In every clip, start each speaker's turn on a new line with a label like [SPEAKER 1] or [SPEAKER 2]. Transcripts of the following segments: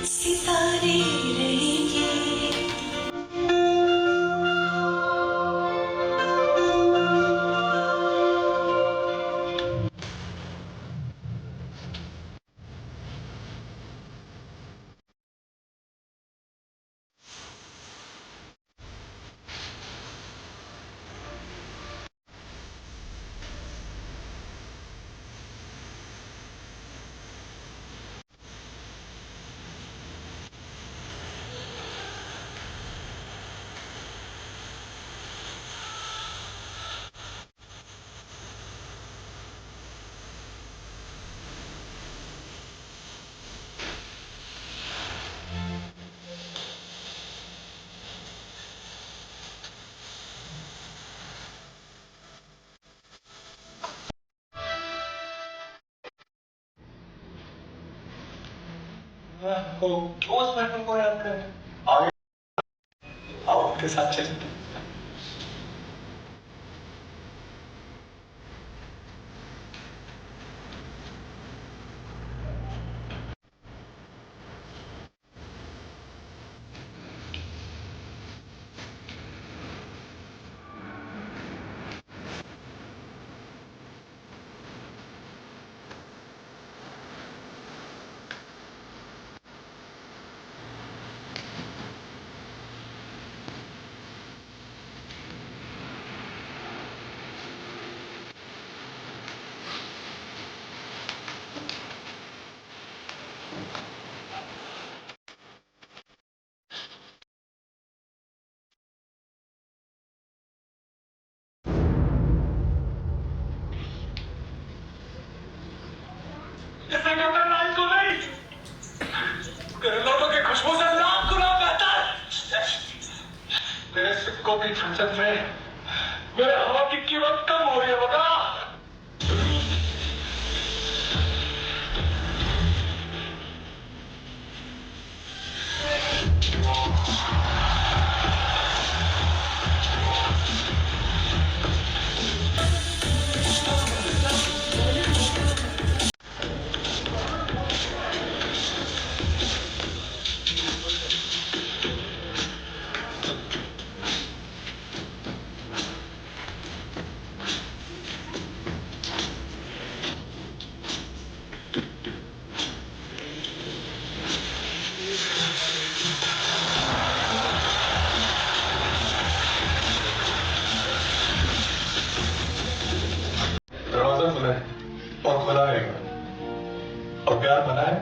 [SPEAKER 1] सितारे रहेंगे।
[SPEAKER 2] वो क्यों उस मैटर को याद कर रहे हैं? आगे आओ उनके साथ चलते हैं। इसे कहते हैं नाइट को नहीं, तेरे लौटों की खुशबू से लाख गुना बेहतर। तेरे सिक्कों की झंझट में मेरे हवा की कीमत कम हो रही है बता। दरवाजा खुला है और खुला रहेगा, और प्यार बना है।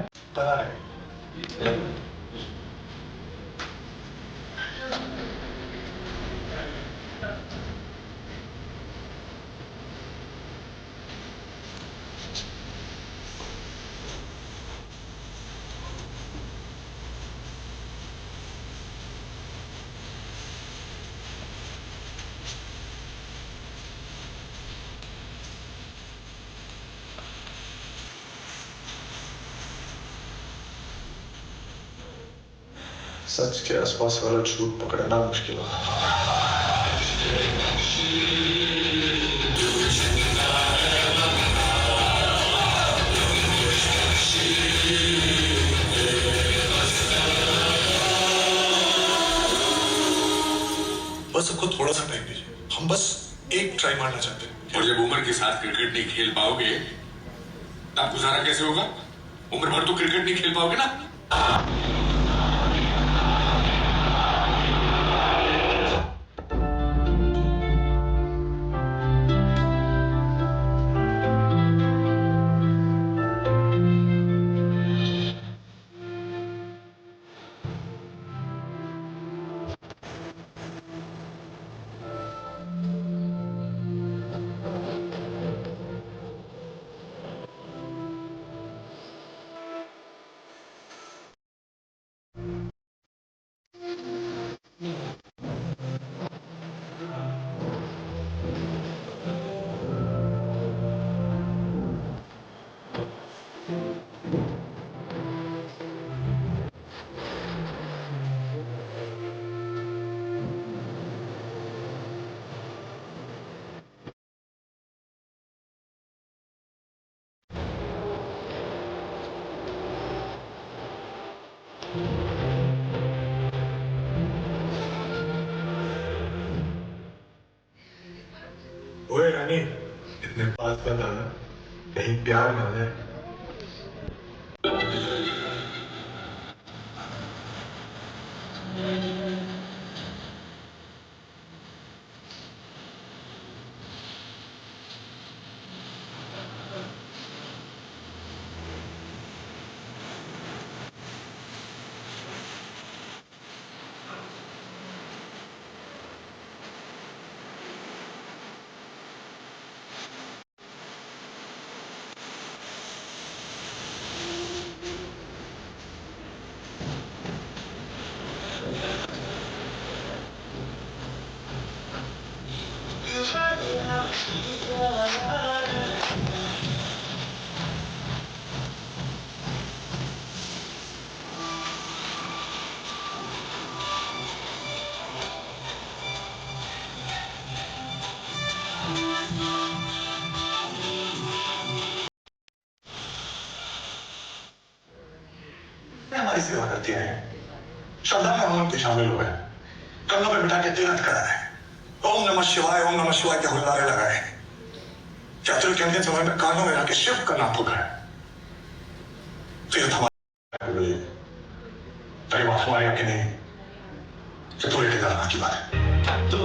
[SPEAKER 2] सच के आसपास वाला झूठ पकड़ना मुश्किल होता बस सबको थोड़ा सा टाइम दीजिए, हम बस एक ट्राई मारना चाहते हैं।
[SPEAKER 3] और जब उम्र के साथ क्रिकेट नहीं खेल पाओगे तब गुजारा कैसे होगा? उम्र भर तो क्रिकेट नहीं खेल पाओगे ना।
[SPEAKER 2] पता कहीं प्यार ना है। हमारी सेवा करती है, श्रद्धा में हम उनके शामिल हुए, कंधों पे बिठा के तीर्थ कराए, ओम नमः शिवाय के हुल्लारे लगाए, चातुर के अंतिम समय में कानों में रख के शिव का नाम पुकारे। तीर्थ हमारे तेरी माफ हमारे कि नहीं, ये पूरे केदारनाथ की बात है। तो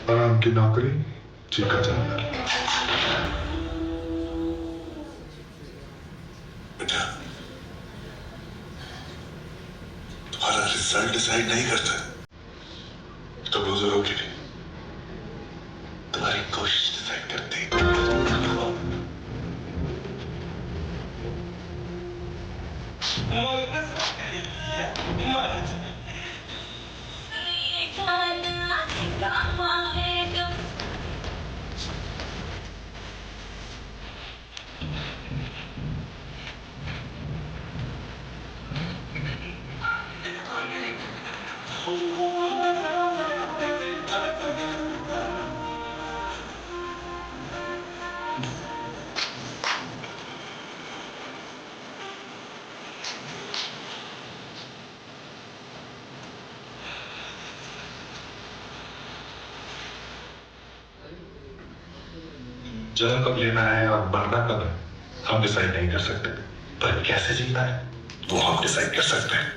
[SPEAKER 2] आराम की नौकरी, चीका जंगल। बेटा, तुम्हारा रिजल्ट डिसाइड नहीं करता, तो लूजरों के लिए तुम्हारी कोशिश डिसाइड करती। जन्म कब लेना है और मरना कब है, हम डिसाइड नहीं कर सकते, पर कैसे जीना है वो हम डिसाइड कर सकते हैं।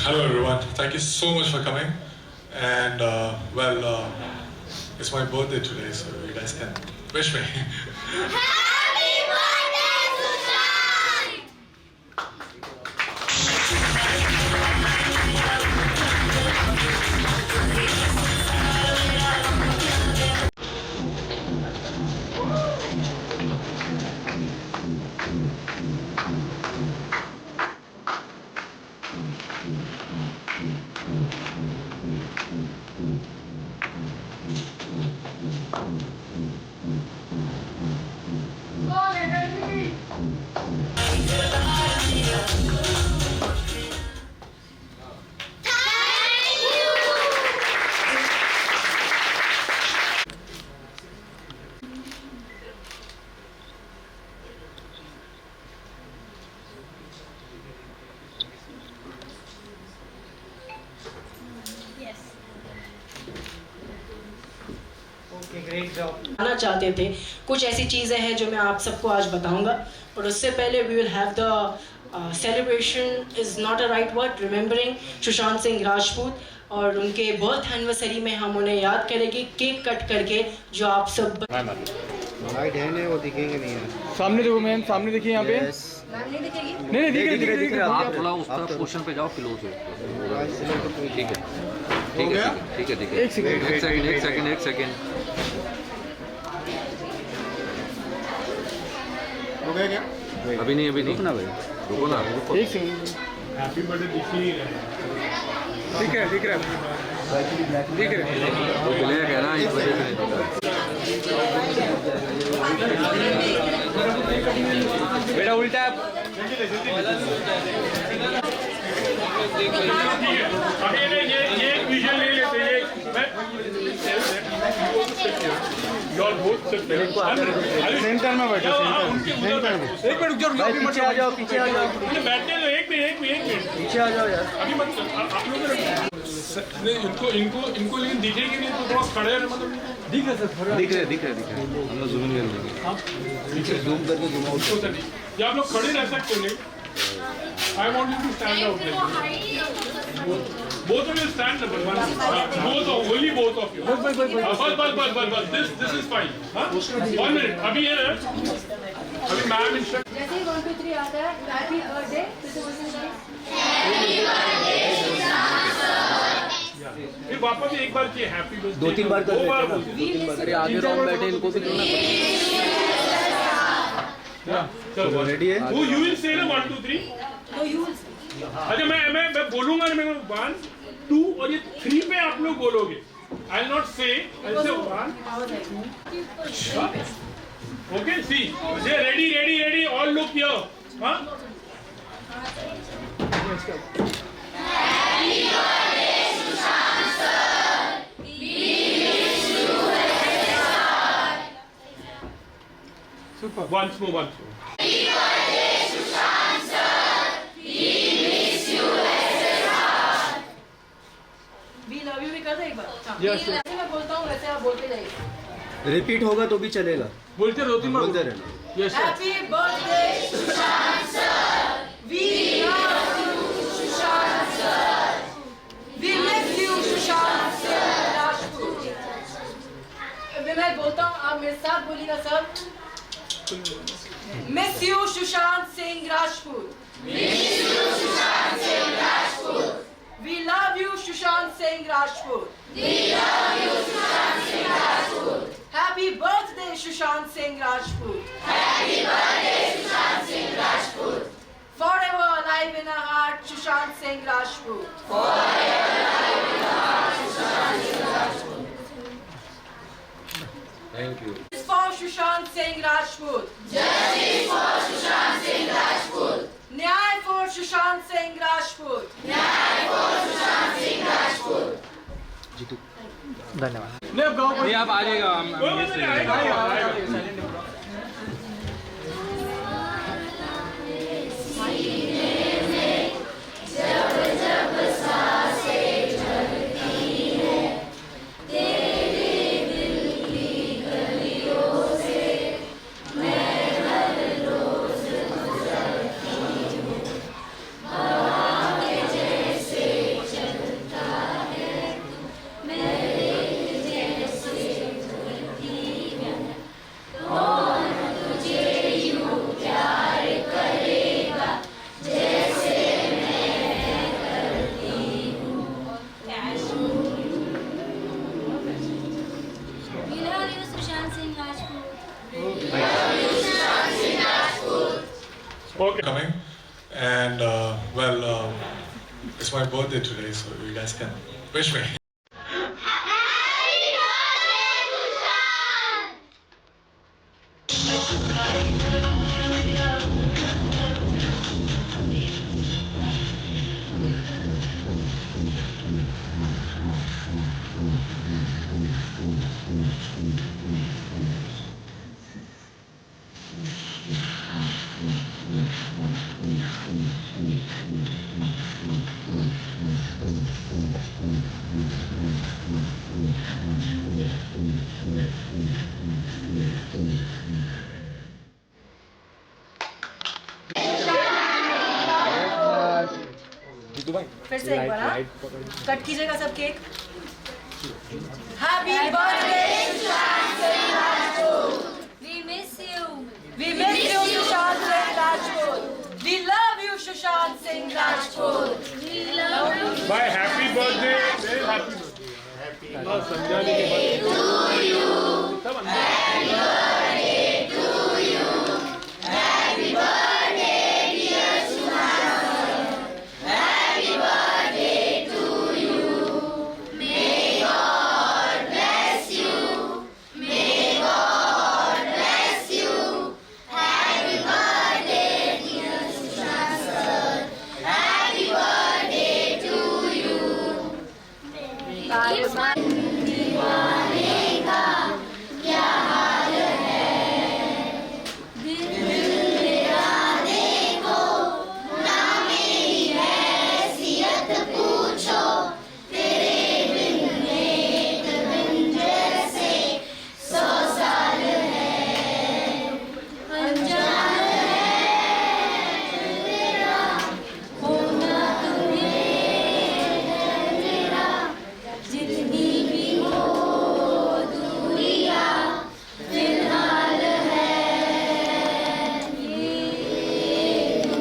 [SPEAKER 4] Hello everyone, thank you so much for coming. And it's my birthday today, so you guys can wish me.
[SPEAKER 5] Happy birthday, Sushant!
[SPEAKER 6] आना चाहते थे। कुछ ऐसी चीज़ें हैं जो मैं आप सबको आज बताऊंगा, और उससे पहले we will have the celebration is not a right word, remembering Sushant Singh Rajput, और उनके बर्थ एनिवर्सरी में हम उन्हें याद करेंगे केक कट करके, जो आप सब
[SPEAKER 7] लाइट है नहीं, वो दिखेंगे नहीं यार।
[SPEAKER 8] सामने देखो मैम, सामने देखिए यहाँ पे।
[SPEAKER 6] नहीं दिखेगी।
[SPEAKER 8] नहीं दिख रहे।
[SPEAKER 9] आप थोड़ा उस तरफ पोर्शन पे जाओ, क्लोज हो। ठीक है ठीक है।
[SPEAKER 8] एक सेकंड।
[SPEAKER 9] एक सेकंड।
[SPEAKER 7] हो गया क्या?
[SPEAKER 9] अभी नहीं रुकना भाई, रुको ना।
[SPEAKER 8] एक सेकंड।
[SPEAKER 2] हैप्पी बर्थडे दिख ही नहीं रहा है।
[SPEAKER 8] दिख रहा है।
[SPEAKER 9] वो ब्लैक है ना, इस वजह से नहीं दिख रहा।
[SPEAKER 8] बेटा उल्टा।
[SPEAKER 2] अभी ये एक विजन ले लेते हैं,
[SPEAKER 7] सेंटर में बैठो, सेंटर में।
[SPEAKER 8] एक मिनट रुक जाओ, पीछे आ जाओ।
[SPEAKER 2] बैठने दो, एक मिनट
[SPEAKER 8] पीछे आ जाओ यार।
[SPEAKER 2] अभी मत, आप लोग इनको लेकिन दिखेंगे नहीं तो थोड़ा खड़े हैं, मतलब
[SPEAKER 8] दिख रहा सर,
[SPEAKER 9] दिख रहे। हम लोग जूम कर लेंगे, जूम करके जूम आउट।
[SPEAKER 2] या आप लोग खड़े रह सकते हैं। I want you to stand out like both of you stand number one. Only both of you. Bas. This is fine. हाँ? 1 minute. अभी ये ना, अभी मैम इंस्ट्रक्ट।
[SPEAKER 5] जैसे ही 1 2 3 आता है, हैप्पी बर्थडे
[SPEAKER 2] फिर वापस एक बार किए हैप्पी बर्थडे।
[SPEAKER 9] 2-3 बार कर
[SPEAKER 2] 2 बार
[SPEAKER 9] देते
[SPEAKER 2] बोलते।
[SPEAKER 9] अरे आगे राउंड बैठे, इनको भी करना
[SPEAKER 2] चलो
[SPEAKER 7] रेडी है?
[SPEAKER 2] Who you will say ना 1 2 3?
[SPEAKER 6] No, you will
[SPEAKER 2] अच्छा मैं बोलूंगा ना, मैं 1 2 और ये 3 पे आप लोग बोलोगे। I will not say, I will say 1. Okay, see. Say ready. All look here. हाँ?
[SPEAKER 8] Super.
[SPEAKER 2] Once more.
[SPEAKER 6] We love you भी कर दे एक बार।
[SPEAKER 8] Yes, sir.
[SPEAKER 6] जैसे मैं बोलता हूँ वैसे आप बोलते जाइए।
[SPEAKER 7] रिपीट होगा तो भी चलेगा,
[SPEAKER 2] बोलते 2-3 बार
[SPEAKER 7] बोलते रहना।
[SPEAKER 2] Yes, sir.
[SPEAKER 6] Happy birthday, Sushant sir. We love you, Sushant sir. We miss you, Sushant sir. Rajput. मैं बोलता हूँ, आप मेरे साथ बोलिएगा sir. Miss you, Sushant Singh Rajput. Miss you, Sushant Singh Rajput. We love you, Sushant Singh Rajput. We love you, Sushant Singh Rajput. Happy birthday, Sushant Singh Rajput. Happy birthday, Sushant Singh Rajput. Forever alive in our heart, Sushant Singh Rajput. Forever alive in our heart, Sushant Singh Rajput.
[SPEAKER 9] Thank you.
[SPEAKER 6] Justice for Sushant Singh Rajput.
[SPEAKER 5] Justice for Sushant Singh Rajput.
[SPEAKER 6] Nyay for Sushant Singh Rajput.
[SPEAKER 5] Nyay for Sushant Singh Rajput.
[SPEAKER 8] नहीं अब गाओ।
[SPEAKER 9] नहीं आप आ जाएगा,
[SPEAKER 2] आएगा।
[SPEAKER 4] It's my birthday today, so you guys can wish me.
[SPEAKER 6] फिर से एक बार, हाँ? कट कीजिएगा सब cake. Happy birthday Sushant Singh Rajput.
[SPEAKER 5] We miss you.
[SPEAKER 6] We miss you, Sushant Singh Rajput. We love you, Sushant Singh Rajput.
[SPEAKER 5] We love you.
[SPEAKER 7] भाई happy birthday, very happy birthday. बस समझाने के बाद
[SPEAKER 5] To you.
[SPEAKER 7] सब अंदर।
[SPEAKER 5] Happy birthday to you. Happy birthday, dear Sushant. Happy birthday to you. May God bless you. May God bless you. Happy birthday, dear Sushant sir. Happy birthday to you. दीवाने का क्या हाल है, दिल मेरा देखो ना, मेरी हैसियत पूछो, तेरे बिन एक दिन जैसे 100 साल है। अनजान है तेरा होना, तुम्हें है मेरा, जितनी भी हो दूरियां फिलहाल है ये।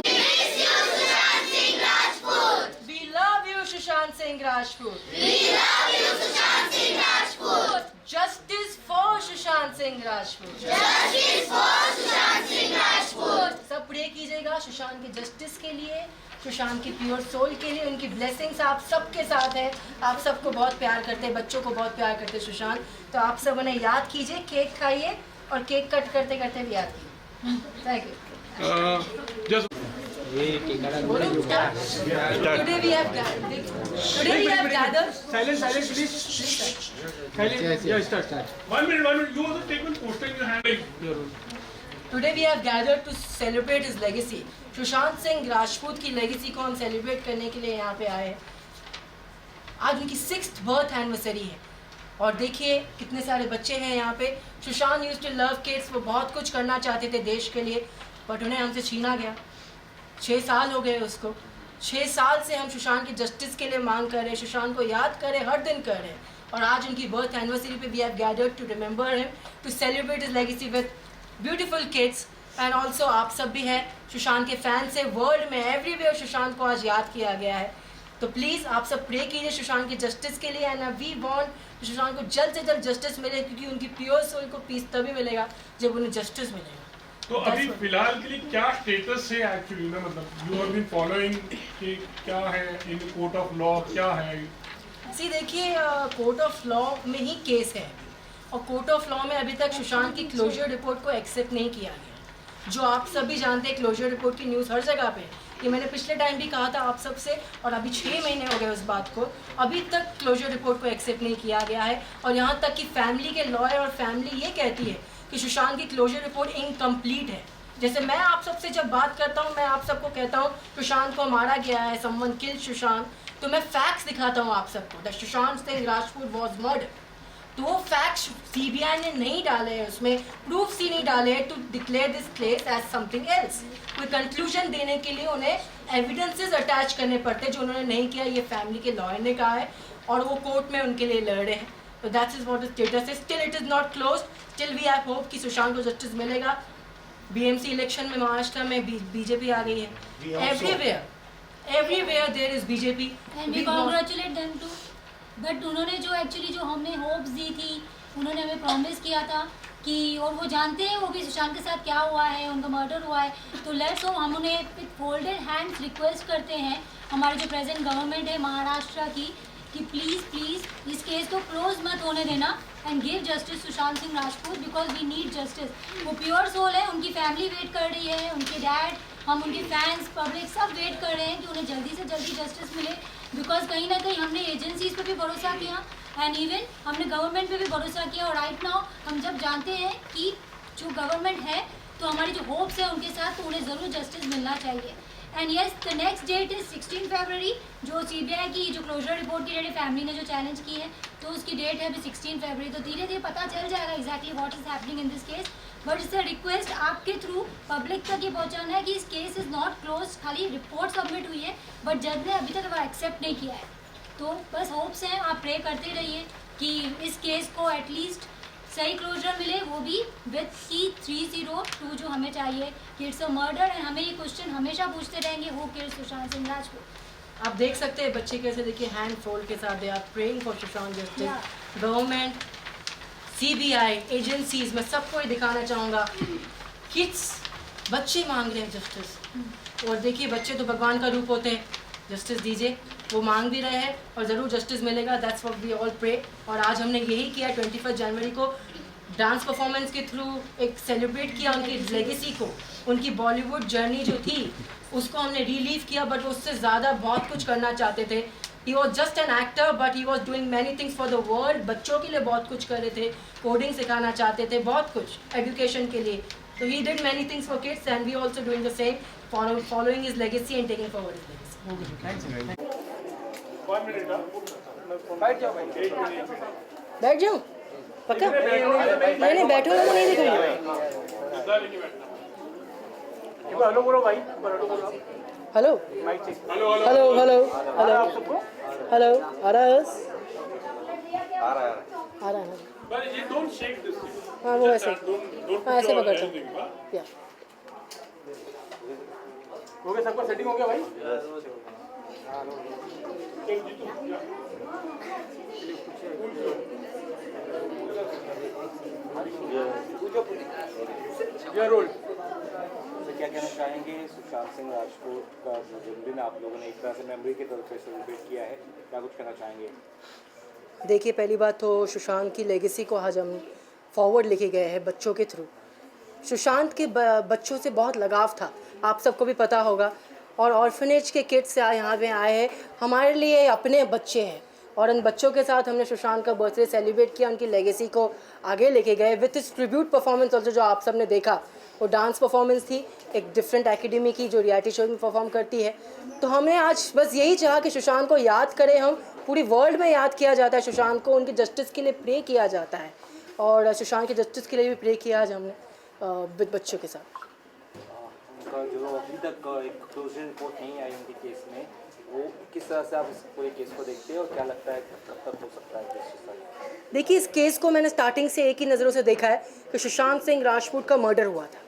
[SPEAKER 5] Miss you, Sushant Singh Rajput.
[SPEAKER 6] We love you, Sushant Singh Rajput.
[SPEAKER 5] We love you, Sushant Singh Rajput.
[SPEAKER 6] Justice for Sushant Singh Rajput.
[SPEAKER 5] Justice for Sushant Singh Rajput.
[SPEAKER 6] सब प्रे कीजिएगा सुशांत के जस्टिस के लिए, सुशांत की प्योर सोल के लिए। उनकी blessings आप सबके साथ है। आप सबको बहुत प्यार करते हैं, बच्चों को बहुत प्यार करते हैं सुशांत। तो आप सब उन्हें याद कीजिए, केक खाइए और केक कट करते करते भी याद कीजिए। Thank you.
[SPEAKER 7] Just
[SPEAKER 6] Today we have gathered.
[SPEAKER 7] Silence please. Silence, या start. 1 minute, you also take one poster in your hand.
[SPEAKER 6] Today we have gathered to celebrate his legacy. Sushant Singh Rajput की legacy को हम celebrate करने के लिए यहाँ पे आए। आज उनकी 6th बर्थ एनिवर्सरी है और देखिए कितने सारे बच्चे हैं यहाँ पे। Sushant used to love kids, वो बहुत कुछ करना चाहते थे देश के लिए, बट उन्हें हमसे छीना गया। 6 साल हो गए उसको। 6 साल से हम सुशांत की जस्टिस के लिए मांग कर रहे हैं, सुशांत को याद करें, हर दिन कर रहे हैं। और आज उनकी बर्थ एनिवर्सरी पे we have gathered to remember him, to celebrate his legacy with beautiful kids. And also आप सब भी हैं सुशांत के फैन से। वर्ल्ड में एवरीवेयर सुशांत को आज याद किया गया है। तो प्लीज़ आप सब प्रे कीजिए सुशांत की जस्टिस के लिए। एंड वी वांट सुशांत को जल्द से जल्द जस्टिस मिले, क्योंकि उनकी प्योर सोल को पीस तभी मिलेगा जब उन्हें जस्टिस मिलेगा।
[SPEAKER 7] तो अभी फिलहाल के लिए क्या स्टेटस है एक्चुअली में, मतलब यू हैव बीन फॉलोइंग कि क्या है इन कोर्ट ऑफ लॉ, क्या है?
[SPEAKER 6] सी देखिए, कोर्ट ऑफ लॉ में ही केस है और कोर्ट ऑफ लॉ में अभी तक सुशांत की क्लोजर रिपोर्ट को एक्सेप्ट नहीं किया गया। जो आप सभी जानते हैं, क्लोजर रिपोर्ट की न्यूज़ हर जगह पे, ये मैंने पिछले टाइम भी कहा था आप सब से, और अभी 6 महीने हो गए उस बात को, अभी तक क्लोजर रिपोर्ट को एक्सेप्ट नहीं किया गया है। और यहाँ तक कि फैमिली के लॉयर और फैमिली ये कहती है कि सुशांत की क्लोजर रिपोर्ट इनकम्प्लीट है। जैसे मैं आप सबसे जब बात करता हूँ, मैं आप सबको कहता हूँ सुशांत को मारा गया है, समवन किल्ड सुशांत, तो मैं फैक्ट्स दिखाता हूँ आप सबको, that Sushant Singh Rajput was murdered. तो वो फैक्ट्स सीबीआई ने नहीं डाले हैं, उसमें प्रूफ्स ही नहीं डाले हैं to declare this case as something else. कोई कंक्लूजन देने के लिए उन्हें एविडेंसेस अटैच करने पड़ते, जो उन्होंने नहीं किया, ये फैमिली के लॉयर ने कहा है और वो कोर्ट में उनके लिए लड़ रहे हैं। तो that is what the status is. Still it is not close, still we have hope कि सुशांत को जस्टिस मिलेगा। बीएमसी इलेक्शन में महाराष्ट्र में बीजेपी आ गई है। Everywhere there is BJP
[SPEAKER 5] and we congratulate them too. But उन्होंने जो एक्चुअली जो हमने होप्स दी थी, उन्होंने हमें प्रॉमिस किया था कि, और वो जानते हैं वो भी सुशांत के साथ क्या हुआ है, उनका मर्डर हुआ है, तो लेट्स होप, हम उन्हें विद फोल्डेड हैंड्स रिक्वेस्ट करते हैं हमारे जो प्रेजेंट गवर्नमेंट है महाराष्ट्र की कि प्लीज़ इस केस को क्लोज मत होने देना and give justice Sushant Singh Rajput because we need justice. वो प्योर सोल है, उनकी फैमिली वेट कर रही है, उनके डैड, हम उनके फैंस, पब्लिक सब वेट कर रहे हैं कि उन्हें जल्दी से जल्दी जस्टिस मिले। बिकॉज कहीं ना कहीं हमने एजेंसीज पे भी भरोसा किया एंड इवन हमने गवर्नमेंट पे भी भरोसा किया और राइट नाउ हम जब जानते हैं कि जो गवर्नमेंट है तो हमारी जो होप्स है उनके साथ, तो उन्हें ज़रूर जस्टिस मिलना चाहिए। And yes the next that is 16 फरवरी, जो CBI की जो क्लोजर रिपोर्ट की डेट है, फैमिली ने जो चैलेंज की है तो उसकी डेट है अभी 16 फरवरी। तो धीरे धीरे पता चल जाएगा exactly what is happening in this case. But it's a request आपके थ्रू पब्लिक तक ये पहुंचाना है कि इस केस इज़ नॉट क्लोज। खाली रिपोर्ट सबमिट हुई है बट जज ने अभी तक वो एक्सेप्ट नहीं किया है। तो बस होप्स हैं, आप प्रे करते रहिए कि इस केस को एटलीस्ट सही क्लोजर मिले, वो भी विथ की 302 जो हमें चाहिए कि इट्स अ मर्डर। एंड हमें ये क्वेश्चन हमेशा पूछते रहेंगे हु किल्ड सुशांत सिंह राजपूत।
[SPEAKER 6] आप देख सकते हैं बच्चे कैसे, देखिए हैंड फोल्ड के साथ they are praying for Sushant justice. Government, CBI, agencies, मैं सबको ये दिखाना चाहूँगा, किड्स, बच्चे मांग रहे हैं जस्टिस। और देखिए बच्चे तो भगवान का रूप होते हैं, जस्टिस दीजिए, वो मांग भी रहे हैं और ज़रूर जस्टिस मिलेगा। That's what we all pray. और आज हमने यही किया 21 जनवरी को डांस परफॉर्मेंस के थ्रू एक सेलिब्रेट किया उनकी लेगेसी को, उनकी बॉलीवुड जर्नी जो थी उसको हमने रिलीव किया। बट उससे ज़्यादा बहुत कुछ करना चाहते थे। He was just an actor but he was doing many things for the world. बच्चों के लिए बहुत कुछ कर रहे थे, कोडिंग सिखाना चाहते थे, बहुत कुछ एजुकेशन के लिए। तो he did many things for kids and we also doing the same, following his legacy and taking forward his legacy. बैठ जाओ पक्का? नहीं बैठूंगा तो नहीं दिखाऊंगा।
[SPEAKER 8] हेलो बोलो भाई,
[SPEAKER 6] hello hello hello hello hello, आ रहा है हाँ वो ऐसे, हाँ ऐसे पकड़ता हूँ या।
[SPEAKER 8] हो गया, सबका सेटिंग हो गया भाई? रोल
[SPEAKER 10] क्या कहना चाहेंगे? सुशांत सिंह राजपूत का जन्मदिन आप लोगों ने एक तरह से मेमोरी के तौर पे सेलिब्रेट किया है, क्या कुछ कहना चाहेंगे?
[SPEAKER 6] देखिए पहली बात तो सुशांत की लेगेसी को आज हम फॉरवर्ड लेके गए हैं बच्चों के थ्रू। सुशांत के बच्चों से बहुत लगाव था, आप सबको भी पता होगा। और ऑर्फनेज के किड्स से यहाँ पे आए हैं, हमारे लिए अपने बच्चे हैं और उन बच्चों के साथ हमने सुशांत का बर्थडे सेलिब्रेट किया, उनकी लेगेसी को आगे लेके गए विथ इस ट्रिब्यूट परफॉर्मेंस ऑल्सो जो आप सबने देखा। वो डांस परफॉर्मेंस थी एक डिफरेंट एकेडमी की जो रियलिटी शो में परफॉर्म करती है। तो हमने आज बस यही चाहा कि सुशांत को याद करें हम, पूरी वर्ल्ड में याद किया जाता है सुशांत को, उनकी जस्टिस के लिए प्रे किया जाता है और सुशांत की जस्टिस के लिए भी प्रे किया आज हमने बच्चों के साथ।
[SPEAKER 10] उनका जो अभी तक एक क्लोजर रिपोर्ट नहीं आई उनके केस में, वो किस तरह से आप इस पूरे केस को देखते हैं और क्या लगता है कब तक हो सकता है जस्टिस?
[SPEAKER 6] देखिए इस केस को मैंने स्टार्टिंग से एक ही नज़रों से देखा है कि सुशांत सिंह राजपूत का मर्डर हुआ था,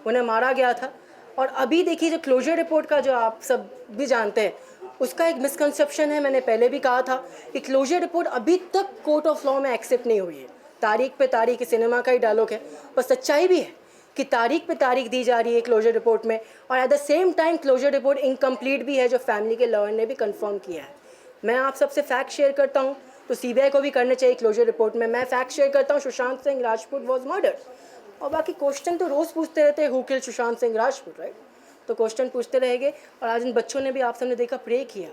[SPEAKER 6] उन्हें मारा गया था। और अभी देखिए जो क्लोजर रिपोर्ट का जो आप सब भी जानते हैं उसका एक मिसकंसेप्शन है, मैंने पहले भी कहा था कि क्लोजर रिपोर्ट अभी तक कोर्ट ऑफ लॉ में एक्सेप्ट नहीं हुई है। तारीख पे तारीख, सिनेमा का ही डायलॉग है, पर सच्चाई भी है कि तारीख पे तारीख दी जा रही है क्लोजर रिपोर्ट में और at the same time closure report incomplete भी है जो फैमिली के लॉयर ने भी कंफर्म किया है। मैं आप सबसे फैक्ट शेयर करता हूँ तो CBI को भी करना चाहिए क्लोजर रिपोर्ट में। मैं फैक्ट शेयर करता हूँ सुशांत सिंह राजपूत वॉज मर्डर और बाकी क्वेश्चन तो रोज़ पूछते रहते हैं who killed Sushant Singh Rajput, right? तो क्वेश्चन पूछते रहेंगे और आज इन बच्चों ने भी आप सबने देखा प्रे किया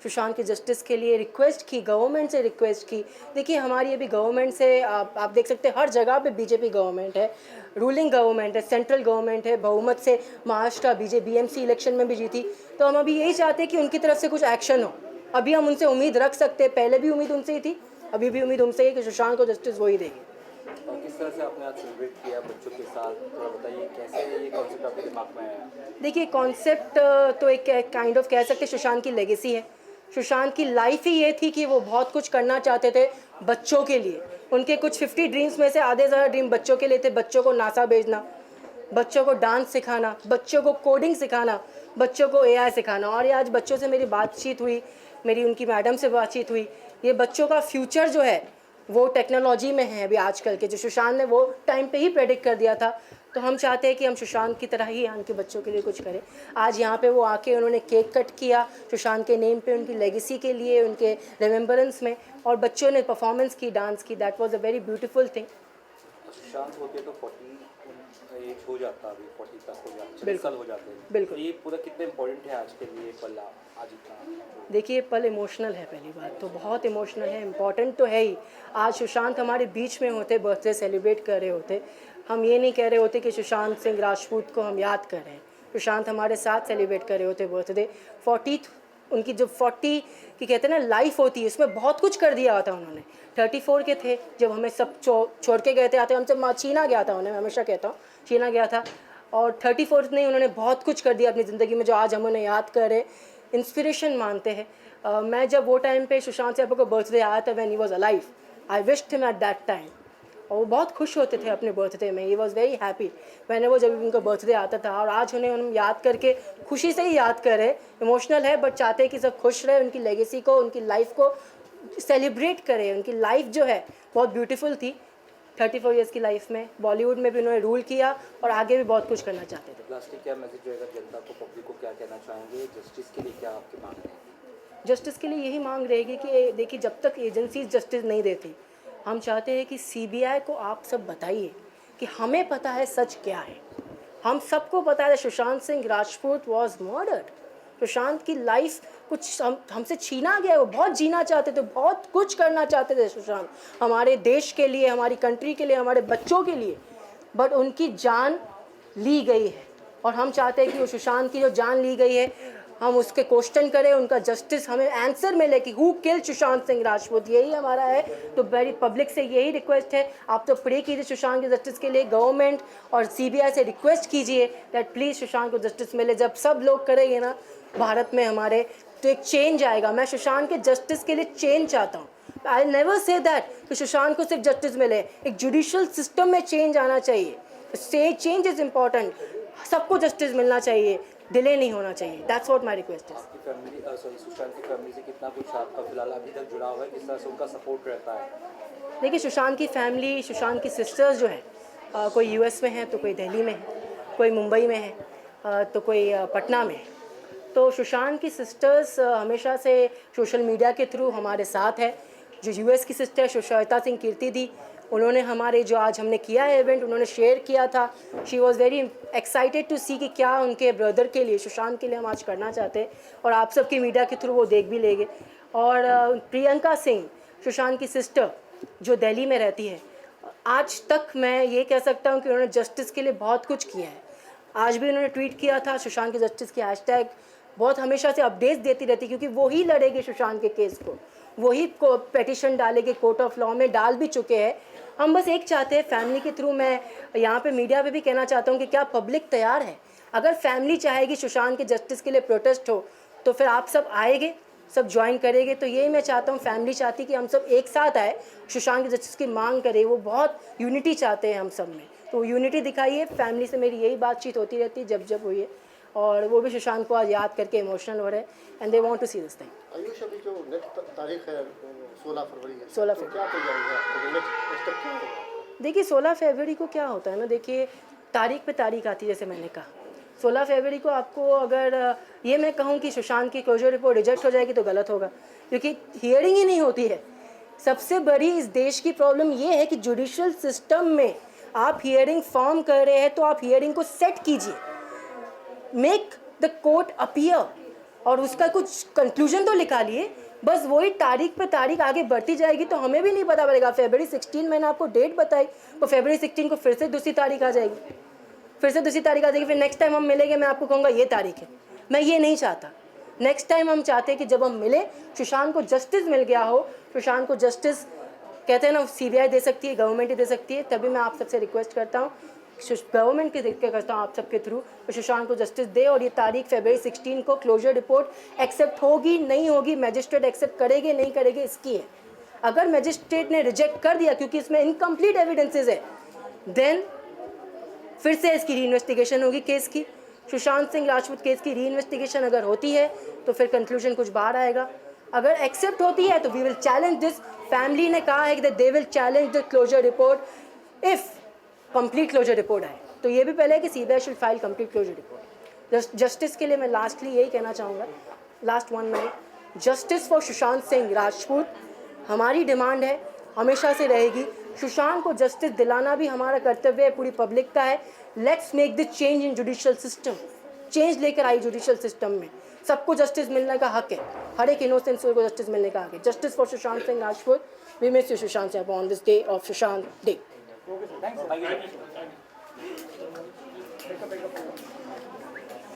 [SPEAKER 6] सुशांत की जस्टिस के लिए, रिक्वेस्ट की गवर्नमेंट से, रिक्वेस्ट की। देखिए हमारी अभी गवर्नमेंट से आप देख सकते हैं हर जगह पे बीजेपी गवर्नमेंट है, रूलिंग गवर्नमेंट है, सेंट्रल गवर्नमेंट है, बहुमत से महाराष्ट्र BMC इलेक्शन में भी जीती। तो हम अभी यही चाहते हैं कि उनकी तरफ से कुछ एक्शन हो। अभी हम उनसे उम्मीद रख सकते हैं, पहले भी उम्मीद उनसे ही थी, अभी भी उम्मीद उनसे ही कि सुशांत को जस्टिस वही देगी।
[SPEAKER 10] और किस तरह से आपने आज सेलिब्रेट किया बच्चों के साथ, थोड़ा बताइए कैसे ये कॉन्सेप्ट आपके दिमाग में आया?
[SPEAKER 6] देखिए कॉन्सेप्ट तो एक काइंड ऑफ कह सकते हैं सुशांत की लेगेसी है। सुशांत की लाइफ ही ये थी कि वो बहुत कुछ करना चाहते थे बच्चों के लिए। उनके कुछ 50 ड्रीम्स में से आधे ज़्यादा ड्रीम बच्चों के लिए थे। बच्चों को नासा भेजना, बच्चों को डांस सिखाना, बच्चों को कोडिंग सिखाना, बच्चों को AI सिखाना। और ये आज बच्चों से मेरी बातचीत हुई, मेरी उनकी मैडम से बातचीत हुई। ये बच्चों का फ्यूचर जो है वो टेक्नोलॉजी में है अभी आजकल के, जो सुशांत ने वो टाइम पे ही प्रेडिक्ट कर दिया था तो हम चाहते हैं कि हम सुशांत की तरह ही उनके बच्चों के लिए कुछ करें। आज यहाँ पे वो आके उन्होंने केक कट किया सुशांत के नेम पे, उनकी लेगेसी के लिए, उनके रिमेम्बरेंस में, और बच्चों ने परफॉर्मेंस की, डांस की। That was a very beautiful thing.
[SPEAKER 10] Sushant होते तो 40 एज हो जाता, अभी 40 तक हो जाता, 40
[SPEAKER 6] बिल्कुल।
[SPEAKER 10] साल हो जाते हैं।
[SPEAKER 6] बिल्कुल।
[SPEAKER 10] तो ये पूरा कितने इम्पोर्टेंट है आज के लिए पल, आज इतना?
[SPEAKER 6] देखिए, पल इमोशनल है, पहली बात तो बहुत इमोशनल है, इम्पॉर्टेंट तो है ही। आज सुशांत हमारे बीच में होते, बर्थडे सेलिब्रेट कर रहे होते, हम ये नहीं कह रहे होते कि सुशांत सिंह राजपूत को हम याद कर रहे हैं। सुशांत हमारे साथ सेलिब्रेट कर रहे होते बर्थडे। 40 उनकी जो 40 की कहते हैं ना लाइफ होती है, उसमें बहुत कुछ कर दिया होता उन्होंने। 34 के थे जब हमें सब छोड़ के गए थे, आते हमसे छीना गया था उन्हें, हमेशा कहता हूँ छीना गया था। और 34 नहीं, उन्होंने बहुत कुछ कर दिया अपनी ज़िंदगी में जो आज हम उन्हें याद कर रहे, इंस्पिरेशन मानते हैं। मैं जब वो टाइम पे सुशांत साहब का बर्थडे आया था, when he was alive, I wished him at that time, और वो बहुत खुश होते थे अपने बर्थडे में। ही वॉज वेरी हैप्पी मैंने वो जब उनका बर्थडे आता था। और आज उन्हें हम याद करके खुशी से ही याद करें, इमोशनल है बट चाहते हैं कि सब खुश रहे, उनकी लेगेसी को, उनकी लाइफ को सेलिब्रेट करें। उनकी लाइफ जो है बहुत ब्यूटीफुल थी 34 ईयर्स की लाइफ में। बॉलीवुड में भी उन्होंने रूल किया और आगे भी बहुत कुछ करना चाहते थे।
[SPEAKER 10] लास्ट क्या मैसेज रहेगा जनता को, पब्लिक को क्या कहना चाहेंगे? जस्टिस के लिए क्या आपकी मांग है?
[SPEAKER 6] जस्टिस के लिए यही मांग रहेगी कि देखिए, जब तक एजेंसीज जस्टिस नहीं देती, हम चाहते हैं कि सीबीआई को आप सब बताइए कि हमें पता है सच क्या है। हम सबको पता है सुशांत सिंह राजपूत वाज मर्डर्ड। सुशांत की लाइफ कुछ हमसे छीना गया। वो बहुत जीना चाहते थे, बहुत कुछ करना चाहते थे सुशांत, हमारे देश के लिए, हमारी कंट्री के लिए, हमारे बच्चों के लिए, बट उनकी जान ली गई है। और हम चाहते हैं कि वो सुशांत की जो जान ली गई है, हम उसके क्वेश्चन करें, उनका जस्टिस हमें आंसर मिले कि हु किल्ड सुशांत सिंह राजपूत। यही हमारा है। तो वेरी पब्लिक से यही रिक्वेस्ट है, आप तो प्रे कीजिए सुशांत के जस्टिस के लिए। गवर्नमेंट और सीबीआई से रिक्वेस्ट कीजिए दैट प्लीज़ सुशांत को जस्टिस मिले। जब सब लोग करेंगे ना भारत में हमारे, तो एक चेंज आएगा। मैं सुशांत के जस्टिस के लिए चेंज चाहता हूँ। आई नेवर से दैट कि सुशांत को सिर्फ जस्टिस मिले। एक जुडिशल सिस्टम में चेंज आना चाहिए। से चेंज इज़ इम्पॉर्टेंट। सबको जस्टिस मिलना चाहिए, डिले नहीं होना चाहिए। That's what my request is.
[SPEAKER 10] आपकी फैमिली, सुशांत की फैमिली से कितना कुछ आपका फिलहाल अभी तक जुड़ा हुआ है, किस तरह से उनका सपोर्ट रहता है?
[SPEAKER 6] देखिए, सुशांत की फैमिली, सुशांत की सिस्टर्स जो हैं, कोई यूएस में है, तो कोई दिल्ली में है, कोई मुंबई में है, तो कोई पटना में है। तो सुशांत की सिस्टर्स हमेशा से सोशल मीडिया के थ्रू हमारे साथ है। जो यूएस की सिस्टर श्वेता सिंह कीर्ति दी, उन्होंने हमारे जो आज हमने किया है इवेंट, उन्होंने शेयर किया था। She was very excited to see कि क्या उनके ब्रदर के लिए, सुशांत के लिए हम आज करना चाहते हैं, और आप सबके मीडिया के थ्रू वो देख भी लेंगे। और प्रियंका सिंह, सुशांत की सिस्टर, जो दिल्ली में रहती है, आज तक मैं ये कह सकता हूँ कि उन्होंने जस्टिस के लिए बहुत कुछ किया है। आज भी उन्होंने ट्वीट किया था सुशांत की जस्टिस की हैशटैग, बहुत हमेशा से अपडेट्स देती रहती, क्योंकि वही लड़ेगी सुशांत के केस को, वही को पेटिशन डालेंगे, कोर्ट ऑफ लॉ में डाल भी चुके हैं। हम बस एक चाहते हैं फैमिली के थ्रू, मैं यहाँ पे मीडिया पे भी कहना चाहता हूँ कि क्या पब्लिक तैयार है? अगर फैमिली चाहेगी सुशांत के जस्टिस के लिए प्रोटेस्ट हो, तो फिर आप सब आएंगे, सब ज्वाइन करेंगे। तो यही मैं चाहता हूँ, फैमिली चाहती कि हम सब एक साथ आए, सुशांत के जस्टिस की मांग करें। वो बहुत यूनिटी चाहते हैं हम सब में, तो यूनिटी दिखाइए। फैमिली से मेरी यही बातचीत होती रहती है जब जब हुई है, और वो भी सुशांत को आज याद करके इमोशनल हो रहे हैं, and they want to see this thing.
[SPEAKER 11] Ayush, अभी जो नेक्स्ट तारीख है 16 फरवरी है,
[SPEAKER 6] 16
[SPEAKER 11] तो
[SPEAKER 6] फरवरी
[SPEAKER 11] क्या तैयारी है? नेक्स्ट स्टेप क्या होगा?
[SPEAKER 6] देखिए, 16 फरवरी को क्या होता है ना, देखिए तारीख पे तारीख आती है। जैसे मैंने कहा 16 फरवरी को आपको अगर ये मैं कहूँ कि सुशांत की क्लोजर रिपोर्ट रिजेक्ट हो जाएगी तो गलत होगा, क्योंकि हियरिंग ही नहीं होती है। सबसे बड़ी इस देश की प्रॉब्लम ये है कि जुडिशल सिस्टम में आप हियरिंग फॉर्म कर रहे हैं, तो आप हियरिंग को सेट कीजिए, मेक द कोर्ट अपीयर, और उसका कुछ कंक्लूजन तो निकालिए। बस वही तारीख पे तारीख आगे बढ़ती जाएगी तो हमें भी नहीं पता पड़ेगा। फरवरी 16 मैंने आपको डेट बताई, तो फरवरी 16 को फिर से दूसरी तारीख आ जाएगी, फिर से दूसरी तारीख आ जाएगी, फिर नेक्स्ट टाइम हम मिलेंगे मैं आपको कहूँगा ये तारीख है। मैं ये नहीं चाहता। नेक्स्ट टाइम हम चाहते हैं कि जब हम मिले, सुशांत को जस्टिस मिल गया हो। सुशांत को जस्टिस कहते हैं ना, सीबीआई दे सकती है, गवर्नमेंट ही दे सकती है। तभी मैं आप सबसे रिक्वेस्ट करता हूँ, गवर्नमेंट के देख करता हूँ आप सबके थ्रू, तो सुशांत को जस्टिस दे। और ये तारीख फरवरी 16 को क्लोजर रिपोर्ट एक्सेप्ट होगी नहीं होगी, मैजिस्ट्रेट एक्सेप्ट करेंगे नहीं करेंगे इसकी है। अगर मैजिस्ट्रेट ने रिजेक्ट कर दिया क्योंकि इसमें इनकम्प्लीट एविडेंसेस है, देन फिर से इसकी री इन्वेस्टिगेशन होगी केस की। सुशांत सिंह राजपूत केस की री इन्वेस्टिगेशन अगर होती है तो फिर कंक्लूजन कुछ बाहर आएगा। अगर एक्सेप्ट होती है तो we will challenge this. Family ने कहा है कि they will challenge the closure report if complete closure report आए।
[SPEAKER 12] तो ये भी पहले है कि CBI should file complete closure report. Justice के लिए मैं लास्टली यही कहना चाहूँगा, last 1 minute, justice for Sushant Singh Rajput हमारी डिमांड है, हमेशा से रहेगी। सुशांत को जस्टिस दिलाना भी हमारा कर्तव्य है, पूरी पब्लिक का है। Let's make this change in judicial system, change लेकर आई जुडिशियल सिस्टम में। सबको जस्टिस मिलने का हक है, हर एक इनोसेंट सोल को जस्टिस मिलने का हक है। Justice for Sushant Singh Rajput. We miss you Sushant Singh on this day of Sushant day.